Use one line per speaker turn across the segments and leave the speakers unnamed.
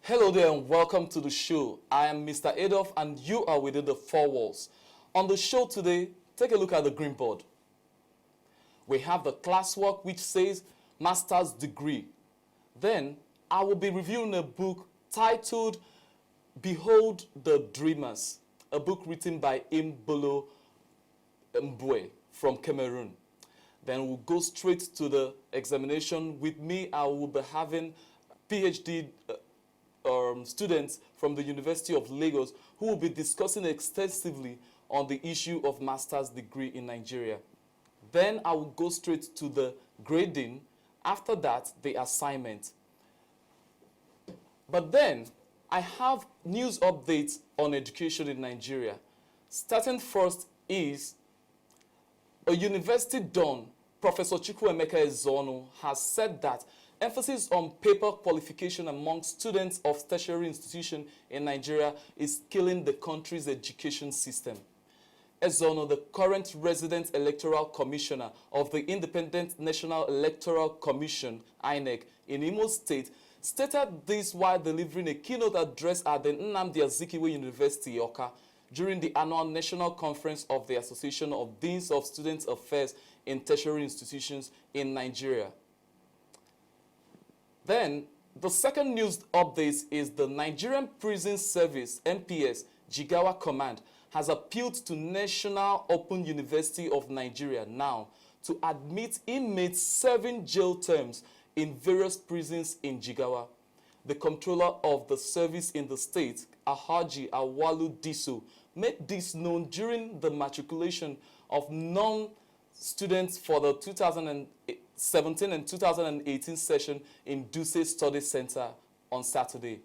Hello there and welcome to the show. I am Mr. Adolf and you are within the four walls. On the show today, take a look at the green board. We have the classwork which says master's degree. Then I will be reviewing a book titled Behold the Dreamers, a book written by Mbolo Mbwe from Cameroon. Then we'll go straight to the examination. With me, I will be having PhD students from the University of Lagos who will be discussing extensively on the issue of master's degree in Nigeria. Then I will go straight to the grading. After that, the assignment. But then, I have news updates on education in Nigeria. Starting first is a university don, Professor Chukwuemeka Ezeonu, has said that emphasis on paper qualification among students of tertiary institutions in Nigeria is killing the country's education system. Ezeonu, the current resident electoral commissioner of the Independent National Electoral Commission, INEC, in Imo State, stated this while delivering a keynote address at the Nnamdi Azikiwe University, Awka, during the annual national conference of the Association of Deans of Student Affairs in Tertiary Institutions in Nigeria. Then, the second news update is the Nigerian Prison Service, NPS, Jigawa Command, has appealed to National Open University of Nigeria now to admit inmates serving jail terms in various prisons in Jigawa. The controller of the service in the state, Alhaji Awalu Diso, made this known during the matriculation of non-students for the 2017 and 2018 session in Duse Study Center on Saturday.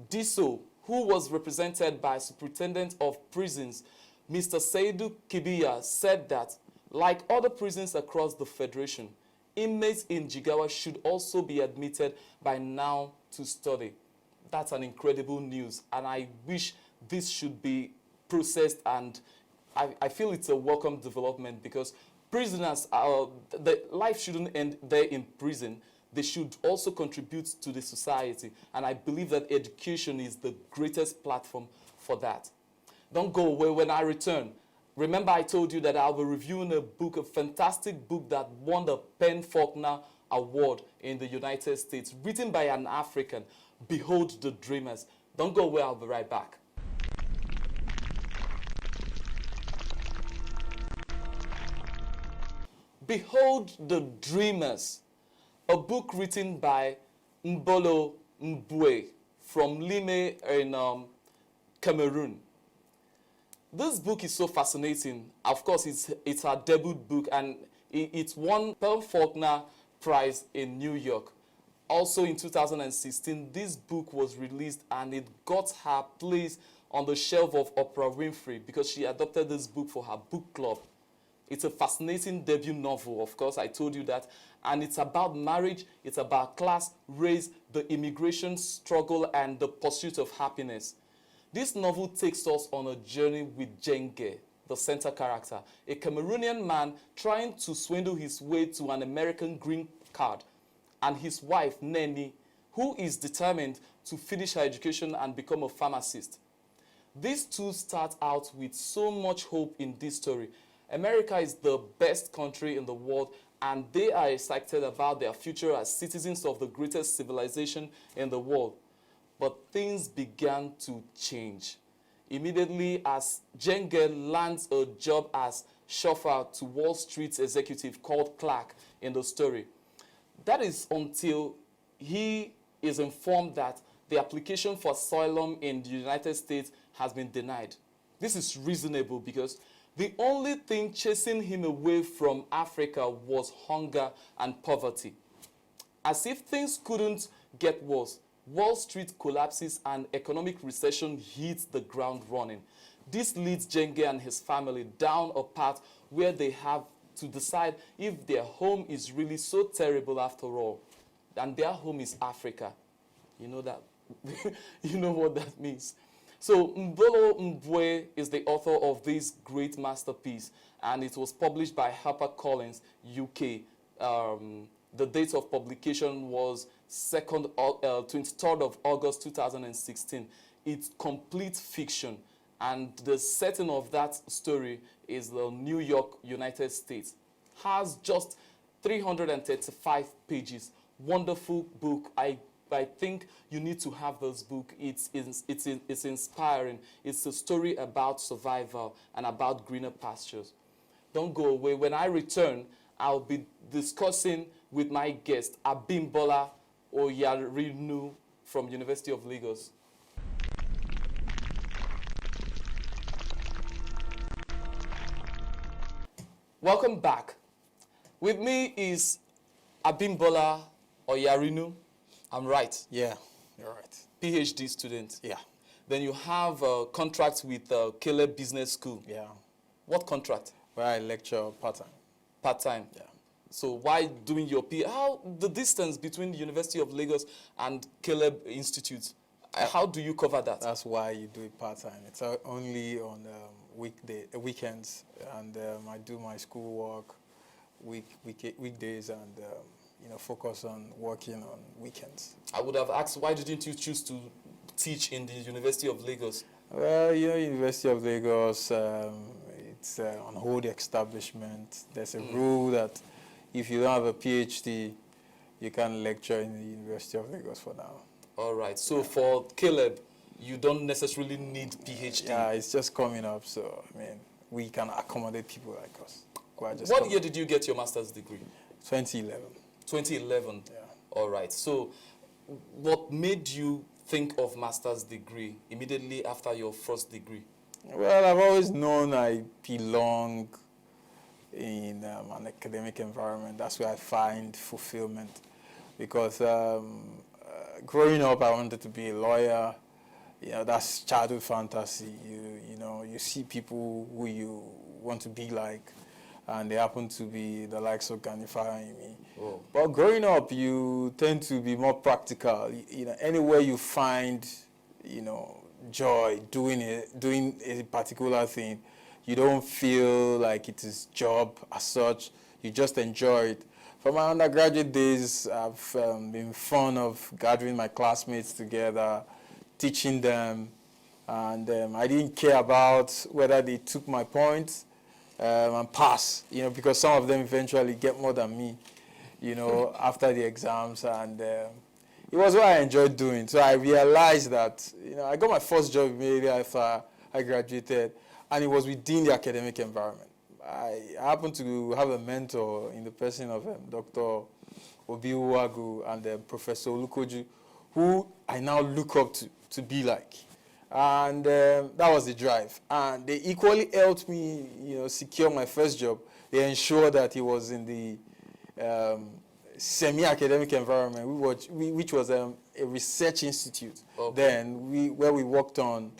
Diso, who was represented by Superintendent of Prisons, Mr. Saidu Kibiya, said that, like other prisons across the Federation, inmates in Jigawa should also be admitted by now to study. That's an incredible news, and I wish this should be processed, and I feel it's a welcome development because prisoners, the life shouldn't end there in prison. They should also contribute to the society, and I believe that education is the greatest platform for that. Don't go away. When I return, remember I told you that I'll be reviewing a book, a fantastic book that won the Penn Faulkner Award in the United States, written by an African, Behold the Dreamers. Don't go away, I'll be right back. Behold the Dreamers, a book written by Mbolo Mbwe from Lime in Cameroon. This book is so fascinating. Of course, it's her debut book, and it won Penn Faulkner Prize in New York. Also in 2016, this book was released and it got her place on the shelf of Oprah Winfrey because she adopted this book for her book club. It's a fascinating debut novel, of course, I told you that. And it's about marriage, it's about class, race, the immigration struggle, and the pursuit of happiness. This novel takes us on a journey with Jenge, the center character, a Cameroonian man trying to swindle his way to an American green card, and his wife, Neni, who is determined to finish her education and become a pharmacist. These two start out with so much hope in this story. America is the best country in the world, and they are excited about their future as citizens of the greatest civilization in the world. But things began to change. Immediately as Jenge lands a job as chauffeur to Wall Street's executive called Clark in the story. That is until he is informed that the application for asylum in the United States has been denied. This is reasonable because the only thing chasing him away from Africa was hunger and poverty. As if things couldn't get worse, Wall Street collapses and economic recession hits the ground running. This leads Jenge and his family down a path where they have to decide if their home is really so terrible after all. And their home is Africa. You know that? You know what that means. So Mbolo Mbwe is the author of this great masterpiece, and it was published by HarperCollins, UK. The date of publication was 23rd of August 2016. It's complete fiction, and the setting of that story is the New York, United States. Has just 335 pages. Wonderful book. I think you need to have this book. It's inspiring. It's a story about survival and about greener pastures. Don't go away. When I return, I'll be discussing with my guest, Abimbola Oyarinu from University of Lagos. Welcome back. With me is Abimbola Oyarinu. I'm right.
Yeah, you're right.
PhD student.
Yeah.
Then you have a contract with Caleb Business School.
Yeah.
What contract?
Where I lecture part-time.
Part-time.
Yeah.
So why doing your how the distance between the University of Lagos and Caleb Institute? How do you cover that?
That's why you do it part-time. It's only on weekends, and I do my schoolwork weekdays, and focus on working on weekends.
I would have asked, why didn't you choose to teach in the University of Lagos?
Well, University of Lagos, it's an old establishment. There's a rule that if you don't have a PhD, you can't lecture in the University of Lagos for now.
All right. So for Caleb, you don't necessarily need PhD.
Yeah, it's just coming up. So, I mean, we can accommodate people like us.
What year did you get your master's degree?
2011.
2011?
Yeah.
All right. So what made you think of master's degree immediately after your first degree?
Well, I've always known I belong in an academic environment. That's where I find fulfillment. Because growing up, I wanted to be a lawyer. That's childhood fantasy. You see people who you want to be like, and they happen to be the likes of Ganifa and me.
Oh.
But growing up, you tend to be more practical. Anywhere you find, joy doing a particular thing, you don't feel like it is job as such. You just enjoy it. From my undergraduate days, I've been fond of gathering my classmates together, teaching them, and I didn't care about whether they took my points and pass, because some of them eventually get more than me, after the exams, and it was what I enjoyed doing. So I realized that, I got my first job immediately after I graduated, and it was within the academic environment. I happened to have a mentor in the person of Dr. Obi Uwagu and Professor Olukoju, who I now look up to be like. And that was the drive. And they equally helped me, secure my first job. They ensured that it was in the semi-academic environment, which was a research institute. Okay. Then, where we worked on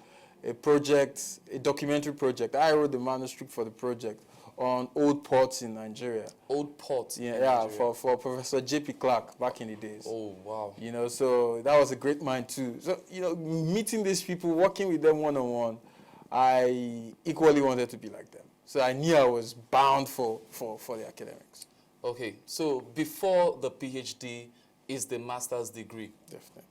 a project, a documentary project. I wrote the manuscript for the project on old ports in Nigeria.
Old ports?
Yeah, for Professor J.P. Clark back in the days.
Oh, wow.
So that was a great mind too. So, meeting these people, working with them one-on-one, I equally wanted to be like them. So I knew I was bound for the academics.
Okay, so before the PhD is the master's degree.
Definitely.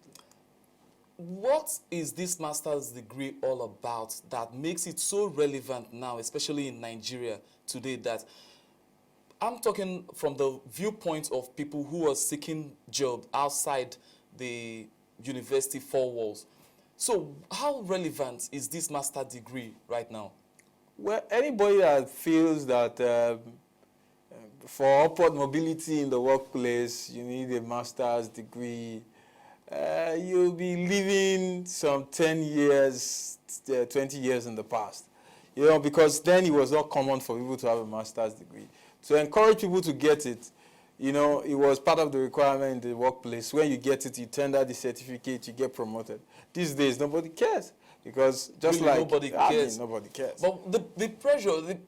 What is this master's degree all about that makes it so relevant now, especially in Nigeria today, that I'm talking from the viewpoint of people who are seeking jobs outside the university four walls. So how relevant is this master's degree right now?
Well, anybody that feels that for upward mobility in the workplace, you need a master's degree, you'll be living some 10 years, 20 years in the past. Because then it was not common for people to have a master's degree. To encourage people to get it, it was part of the requirement in the workplace. When you get it, you tender the certificate, you get promoted. These days, nobody cares. Because just
really,
like
nobody cares.
Nobody cares.
But the pressure, the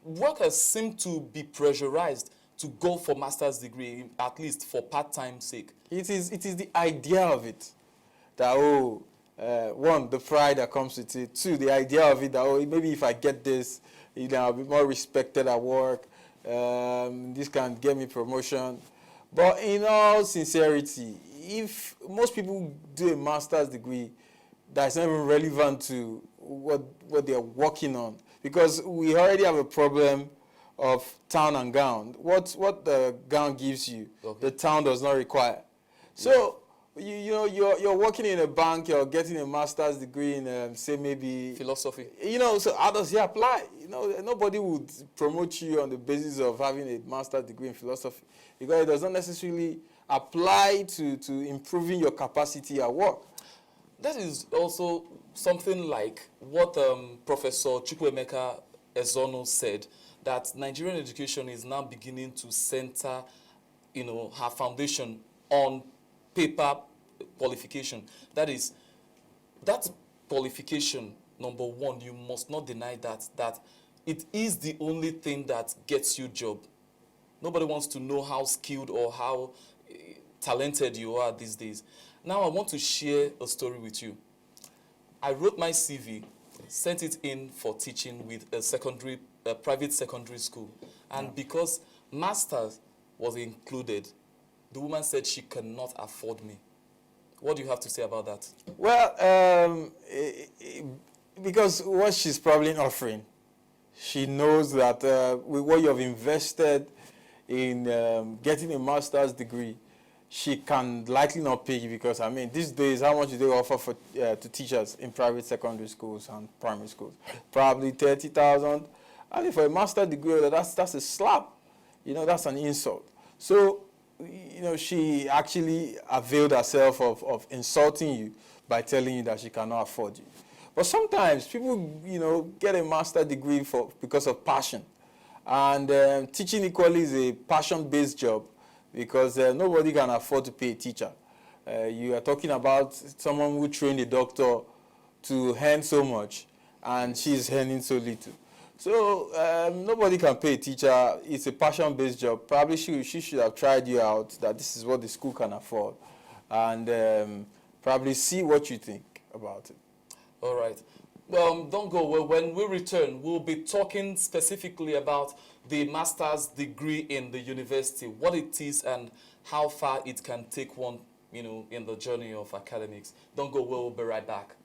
workers seem to be pressurized to go for master's degree, at least for part-time sake.
It is the idea of it that, one, the pride that comes with it. Two, the idea of it that, maybe if I get this, I'll be more respected at work. This can get me promotion. But in all sincerity, if most people do a master's degree that's not even relevant to what they're working on, because we already have a problem of town and gown. What the gown gives you, the town does not require. So you're working in a bank, you're getting a master's degree in say maybe
philosophy.
So how does it apply? Nobody would promote you on the basis of having a master's degree in philosophy, because it does not necessarily apply to improving your capacity at work.
That is also something like what Professor Chukwuemeka Ezono said, that Nigerian education is now beginning to center, her foundation on paper qualification. That is, that qualification, number one, you must not deny that it is the only thing that gets you job. Nobody wants to know how skilled or how talented you are these days. Now I want to share a story with you. I wrote my CV, sent it in for teaching with a private secondary school. And because masters was included, the woman said she cannot afford me. What do you have to say about that?
Well, because what she's probably offering, she knows that with what you have invested in getting a master's degree, she can likely not pay you, because, these days, how much do they offer to teachers in private secondary schools and primary schools? Probably 30,000. For a master's degree, that's a slap. That's an insult. So, she actually availed herself of insulting you by telling you that she cannot afford you. But sometimes people, get a master's degree because of passion. And teaching equally is a passion-based job, because nobody can afford to pay a teacher. You are talking about someone who trained a doctor to earn so much, and she's earning so little. So nobody can pay a teacher. It's a passion-based job. Probably she should have tried you out, that this is what the school can afford, and probably see what you think about it.
All right. Well, don't go. Well, when we return, we'll be talking specifically about the master's degree in the university, what it is and how far it can take one, in the journey of academics. Don't go. We'll be right back.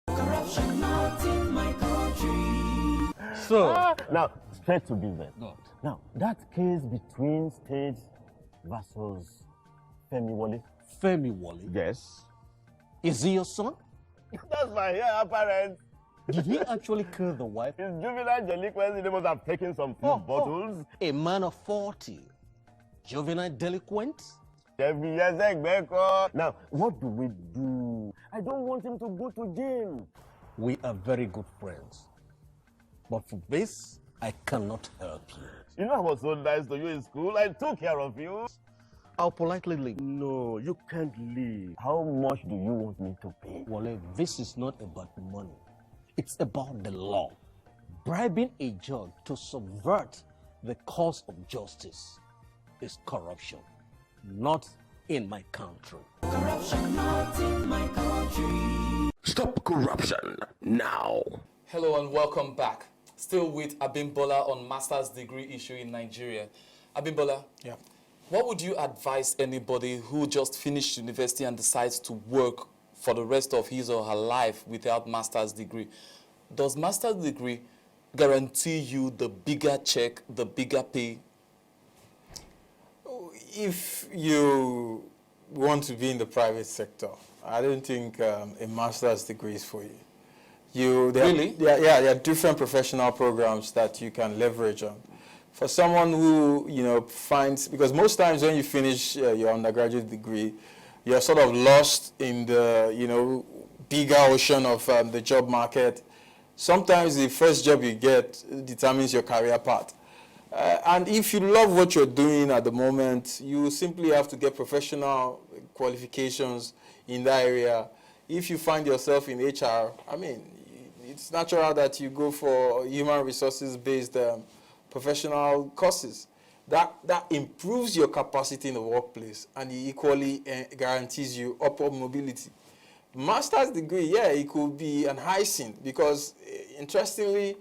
Corruption not in my country.
So,
Now, straight to business.
Good.
Now, that case between State versus Femi Wole.
Femi Wole,
Yes.
is he your son?
That's my heir apparent.
Did he actually kill the wife?
His juvenile delinquency, they must have taken some few bottles.
A man of 40, juvenile delinquent?
7 years ago. Now, what do we do? I don't want him to go to jail.
We are very good friends. But for this, I cannot help you.
I was so nice to you in school. I took care of you.
I'll politely leave.
No, you can't leave. How much do you want me to pay?
Wale, this is not about money. It's about the law. Bribing a judge to subvert the cause of justice is corruption, not in my country.
Corruption not in my country.
Stop corruption now.
Hello and welcome back. Still with Abimbola on master's degree issue in Nigeria. Abimbola,
Yeah.
what would you advise anybody who just finished university and decides to work for the rest of his or her life without master's degree? Does master's degree guarantee you the bigger check, the bigger pay?
If you want to be in the private sector, I don't think a master's degree is for you.
Really?
There are different professional programs that you can leverage on. For someone who, finds, because most times when you finish your undergraduate degree, you're sort of lost in the, bigger ocean of the job market. Sometimes the first job you get determines your career path. And if you love what you're doing at the moment, you simply have to get professional qualifications in that area. If you find yourself in HR, it's natural that you go for human resources-based professional courses. That improves your capacity in the workplace, and it equally guarantees you upward mobility. Master's degree, it could be an icing, because interestingly,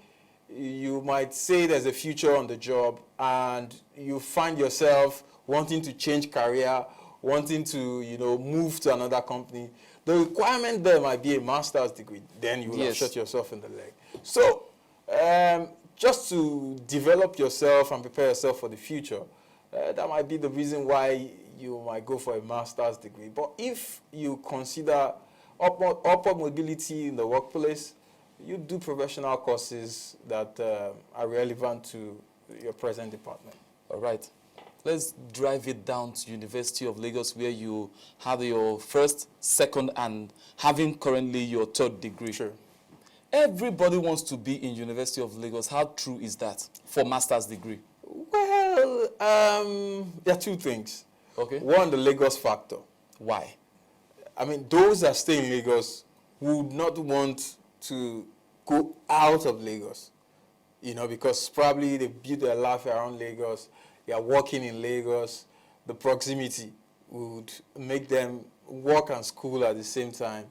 you might say there's a future on the job and you find yourself wanting to change career wanting to, move to another company, the requirement there might be a master's degree. Then you will have shot yourself in the leg. So, just to develop yourself and prepare yourself for the future, that might be the reason why you might go for a master's degree. But if you consider upward mobility in the workplace, you do professional courses that are relevant to your present department.
All right. Let's drive it down to University of Lagos, where you have your first, second, and having currently your third degree.
Sure.
Everybody wants to be in University of Lagos. How true is that for master's degree?
Well, there are two things.
Okay.
One, the Lagos factor.
Why?
I mean, those that stay in Lagos would not want to go out of Lagos, because probably they build their life around Lagos, they are working in Lagos. The proximity would make them work and school at the same time.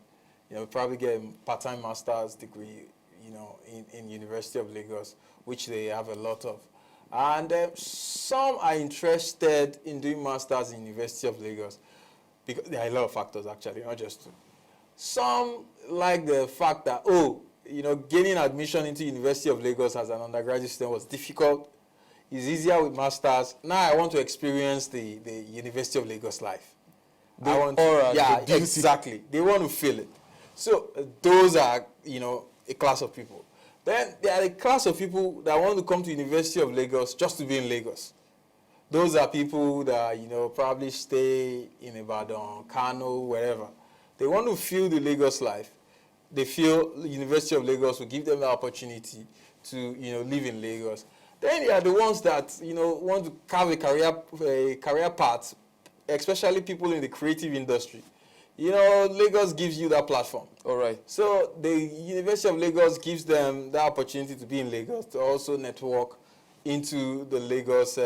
Probably get a part-time master's degree, in University of Lagos, which they have a lot of. And some are interested in doing masters in University of Lagos because there are a lot of factors, actually, not just two. Some like the fact that, gaining admission into University of Lagos as an undergraduate student was difficult. It's easier with masters. Now I want to experience the University of Lagos life. Exactly. They want to feel it. So those are, a class of people. Then there are a class of people that want to come to University of Lagos just to be in Lagos. Those are people that, probably stay in Ibadan, Kano, wherever. They want to feel the Lagos life. They feel the University of Lagos will give them the opportunity to, live in Lagos. Then there are the ones that, want to carve a career path, especially people in the creative industry. Lagos gives you that platform.
All right.
So the University of Lagos gives them the opportunity to be in Lagos, to also network into the Lagos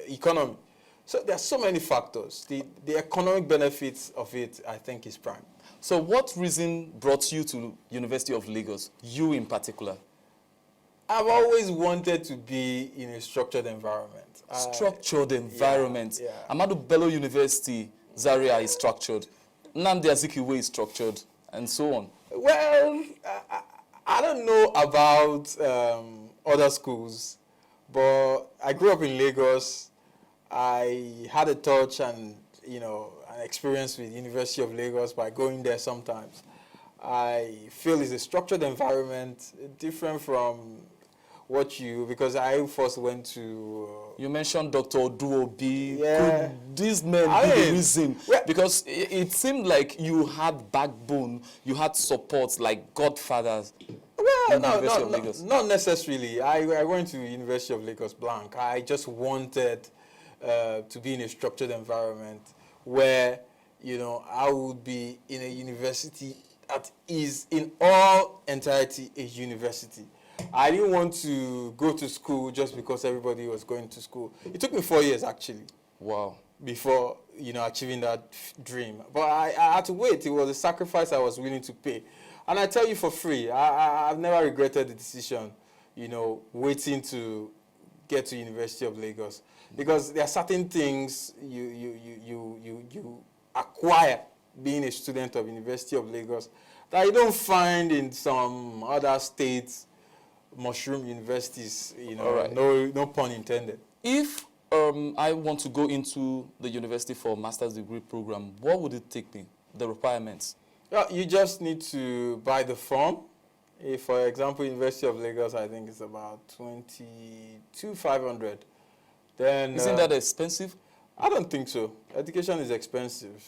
economy. So there are so many factors. The economic benefits of it, I think, is prime.
So what reason brought you to University of Lagos, you in particular?
I've always wanted to be in a structured environment.
Structured environment.
Yeah.
Ahmadu Bello University, Zaria is structured. Nnamdi Azikiwe is structured, and so on.
Well, I don't know about other schools, but I grew up in Lagos. I had a touch and, an experience with University of Lagos by going there sometimes. I feel it's a structured environment, different from because I first went to...
You mentioned Dr. Oduobi.
Yeah.
Could these men be the reason?
Well,
because it seemed like you had backbone, you had support, like godfathers.
Well, not necessarily. I went to University of Lagos blank. I just wanted to be in a structured environment where, I would be in a university that is in all entirety a university. I didn't want to go to school just because everybody was going to school. It took me 4 years, actually.
Wow.
Before, achieving that dream. But I had to wait. It was a sacrifice I was willing to pay. And I tell you for free, I've never regretted the decision, waiting to get to University of Lagos. Because there are certain things you acquire being a student of University of Lagos that you don't find in some other states, mushroom universities,
right.
No pun intended.
If I want to go into the university for a master's degree program, what would it take me, the requirements?
Yeah, you just need to buy the form. If, for example, University of Lagos, I think it's about 22,500. Then
Isn't that expensive?
I don't think so. Education is expensive.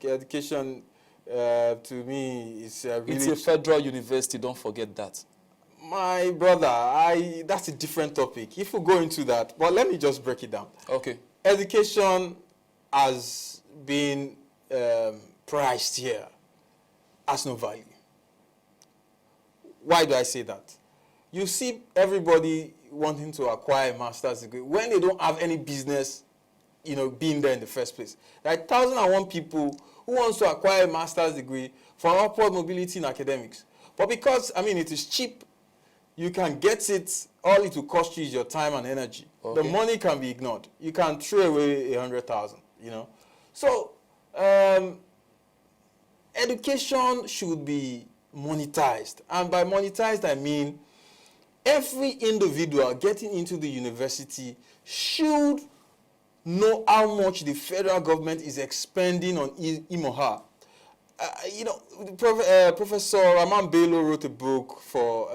Education, to me, is really...
It's a federal university, don't forget that.
My brother, that's a different topic. If we go into that, but let me just break it down.
Okay.
Education has been priced here has no value. Why do I say that? You see everybody wanting to acquire a master's degree when they don't have any business, being there in the first place. There are 1,001 people who wants to acquire a master's degree for upward mobility in academics. But because, it is cheap, you can get it, all it will cost you is your time and energy. Okay. The money can be ignored. You can throw away 100,000, So, education should be monetized. And by monetized, I mean every individual getting into the university should know how much the federal government is expending on him or her. You know, Professor Raman Bello wrote a book for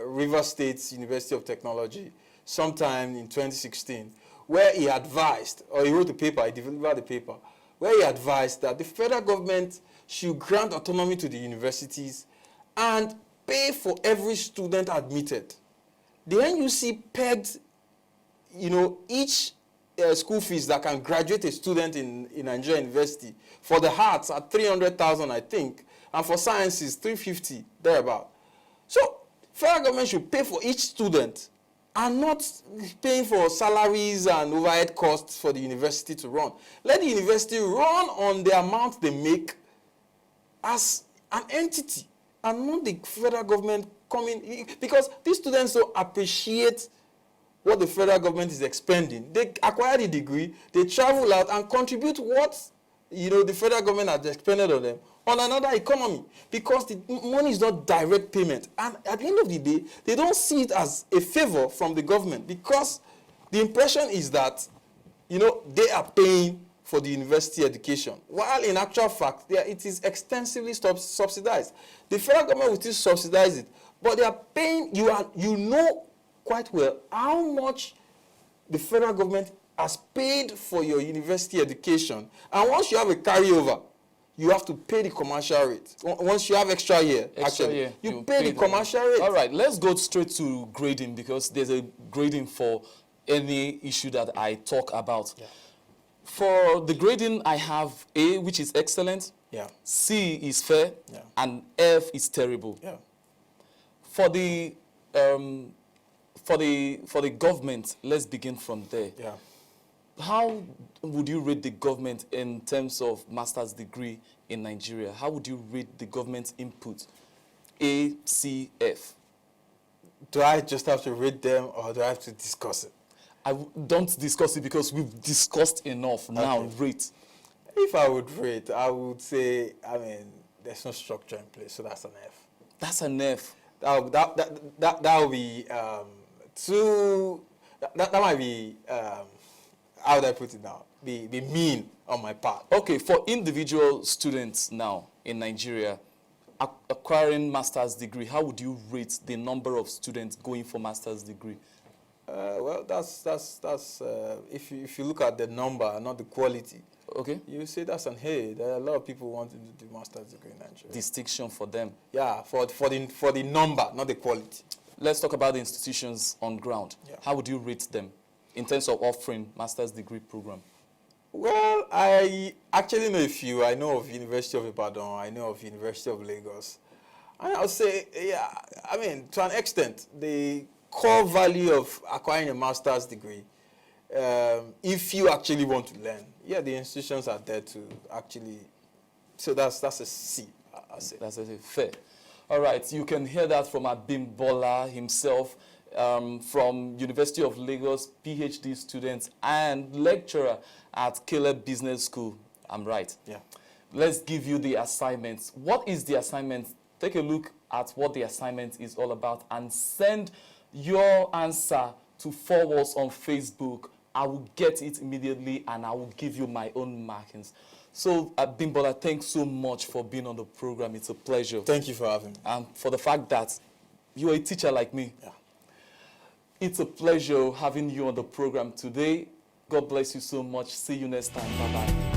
River State University of Technology sometime in 2016, where he advised, or he wrote a paper, he delivered a paper, where he advised that the federal government should grant autonomy to the universities and pay for every student admitted. The NUC pegged, you know, each school fees that can graduate a student in Nigeria University for the arts at 300,000, I think, and for sciences 350, thereabout. So, federal government should pay for each student and not paying for salaries and overhead costs for the university to run. Let the university run on the amount they make as an entity and not the federal government coming, because these students don't appreciate what the federal government is expending. They acquire the degree, they travel out and contribute what, you know, the federal government has expended on them on another economy, because the money is not direct payment. And at the end of the day, they don't see it as a favor from the government, because the impression is that, you know, they are paying for the university education, while in actual fact, it is extensively subsidized. The federal government will still subsidize it, but they are paying, you know quite well how much the federal government has paid for your university education. And once you have a carryover, you have to pay the commercial rate. Once you have extra year, you pay the commercial rate.
All right, let's go straight to grading, because there's a grading for any issue that I talk about.
Yeah.
For the grading, I have A, which is excellent,
Yeah.
C is fair,
Yeah.
and F is terrible.
Yeah.
For the government, let's begin from there.
Yeah.
How would you rate the government in terms of master's degree in Nigeria? How would you rate the government's input? A, C, F.
Do I just have to read them, or do I have to discuss it?
Don't discuss it, because we've discussed enough. Now, rate.
If I would rate, I would say, I mean, there's no structure in place, so that's an F.
That's an F.
That would be too. That might be. How would I put it now? Be mean on my part.
Okay, for individual students now in Nigeria acquiring master's degree, how would you rate the number of students going for master's degree?
Well, that's if you look at the number, not the quality.
Okay.
You say that's an A. There are a lot of people wanting to do master's degree in Nigeria.
Distinction for them.
Yeah, for the number, not the quality.
Let's talk about the institutions on ground.
Yeah.
How would you rate them in terms of offering master's degree program?
Well, I actually know a few. I know of University of Ibadan. I know of University of Lagos. And I'll say, yeah, I mean, to an extent, the core value of acquiring a master's degree, if you actually want to learn, yeah, the institutions are there to actually. So that's a C, I'll say.
That's a fair. All right, you can hear that from Abimbola himself, from University of Lagos, PhD student and lecturer at Caleb Business School. I'm right.
Yeah.
Let's give you the assignments. What is the assignment? Take a look at what the assignment is all about and send your answer to Forwards on Facebook. I will get it immediately and I will give you my own markings. So, Abimbola, thanks so much for being on the program. It's a pleasure.
Thank you for having me.
And for the fact that you're a teacher like me.
Yeah.
It's a pleasure having you on the program today. God bless you so much. See you next time. Bye-bye.